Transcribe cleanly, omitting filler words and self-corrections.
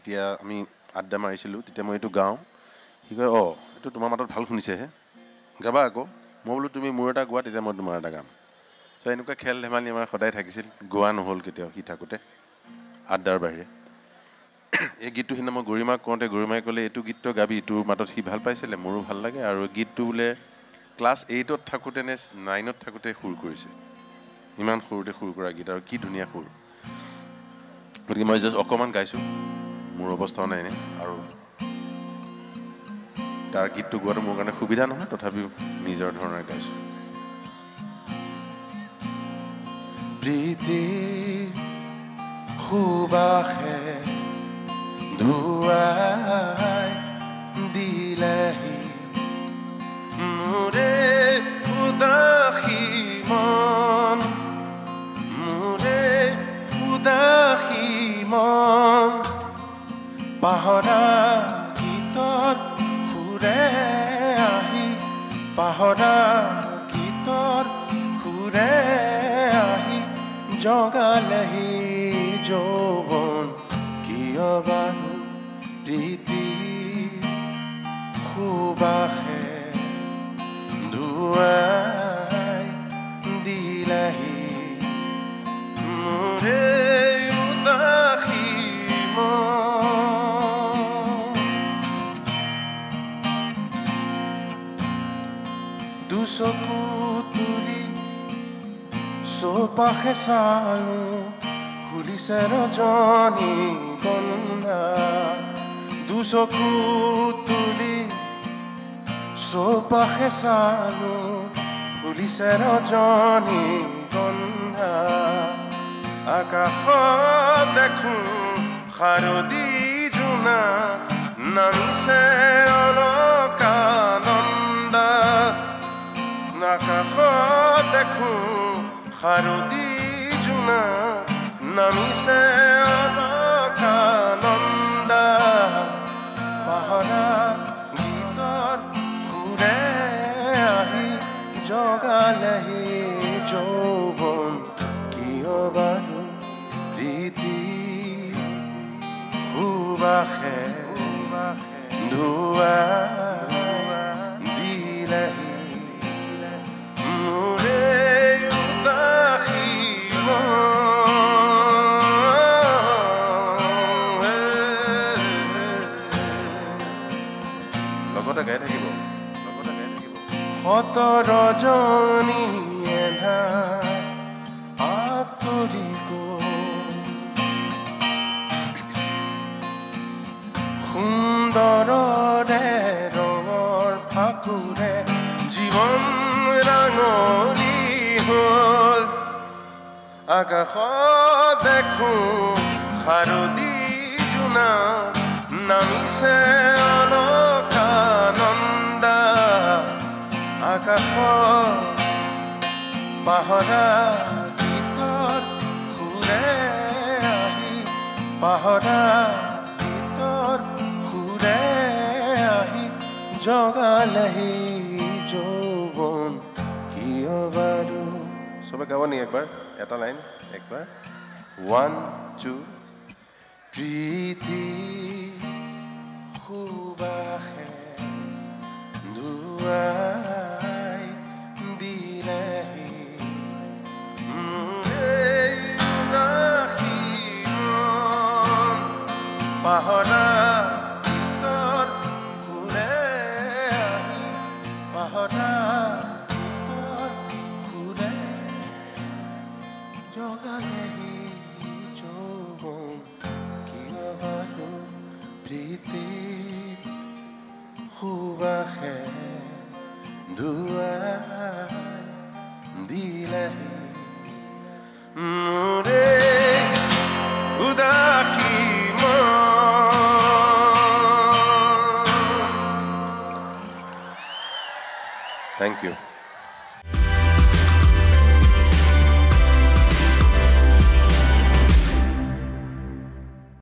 যেতিয়া আমি আড্ডা মাৰিছিলোঁ তেতিয়া মই এইটো গাওঁ সি কয় অঁ এইটো তোমাৰ মাতত ভাল শুনিছেহে গাবা আকৌ মই বোলো তুমি মোৰ এটা গোৱা তেতিয়া মই তোমাৰ এটা গাম চ' এনেকুৱা খেল ধেমালি আমাৰ সদায় থাকিছিল গোৱা নহ'ল কেতিয়াও সি থাকোঁতে আড্ডাৰ বাহিৰে এই গীতটো সিদিনা মই গৰিমাক কওঁতে গৰিমাই ক'লে এইটো গীতটো গাবি তোৰ মাতত সি ভাল পাইছিলে মোৰো ভাল লাগে আৰু গীতটো বোলে ক্লাছ 8ত থাকোঁতে নে 9ত থাকোঁতে সুৰ কৰিছে ইমান সৰুতে সুৰ কৰা গীত আৰু কি ধুনীয়া সুৰ গতিকে মই জাষ্ট অকণমান গাইছোঁ মোৰ অৱস্থাও নাই এনে আৰু তাৰ গীতটো গোৱাটো মোৰ কাৰণে সুবিধা নহয় তথাপিও নিজৰ ধৰণে গাইছোঁ প্ৰীতিৰ সুবাসে ধুৱাই দিলেহি মোৰে উদাসী মন মোৰে উদাসী মন পাহৰা গীতৰ সুৰে আহি পাহৰা গীতৰ সুৰে আহি জগালেহি যৌৱন কিয় বাৰু প্ৰীতি সুবাসে ধুৱাই দিলেহি মোৰে উদাসী মন দুচকু তুলি চৌপাশে চালো ফুলিছে ৰজনী গন্ধা দুচকু তুলি চৌপাশে চালো ফুলিছে ৰজনী গন্ধা আকাশত দেখোঁ শাৰদী জোনা নামিছে অলকানন্দা আকাশত দেখোঁ শাৰদী জোনা নামিছে অলকানন্দা পাহৰা গীতৰ সুৰে আহি জগালেহি যৌৱন কিয় বাৰু প্ৰীতি সুবাসে ধুৱাই দিলেহি মোৰে উদাসী লগতে গাই থাকিব শত ৰজনী এধাৰ আঁতৰি গ'ল সুন্দৰৰে ৰঙৰ ফাকুৰে জীৱন ৰাঙলী হ'ল আকাশত দেখোঁ শাৰদী জোনা নামিছে অলকানন্দা আকাশত পাহৰা গীতৰ সুৰে আহি পাহৰা গীতৰ সুৰে আহি জগালেহি যৌৱন কিয় বাৰু চবে গাব নি একবাৰ এটা লাইন একবাৰ 1 2 প্ৰীতি সুবাসে ধুৱাই দিলেহি মোৰে উদাসী মন পাহৰা গীতৰ সুৰে আহি পাহৰা গীতৰ সুৰে জগালেহি যৌৱন কিয় বাৰু প্ৰীতি সুবাসে ধুৱাই দিলেহি মোৰে উদাসী মন Thank you.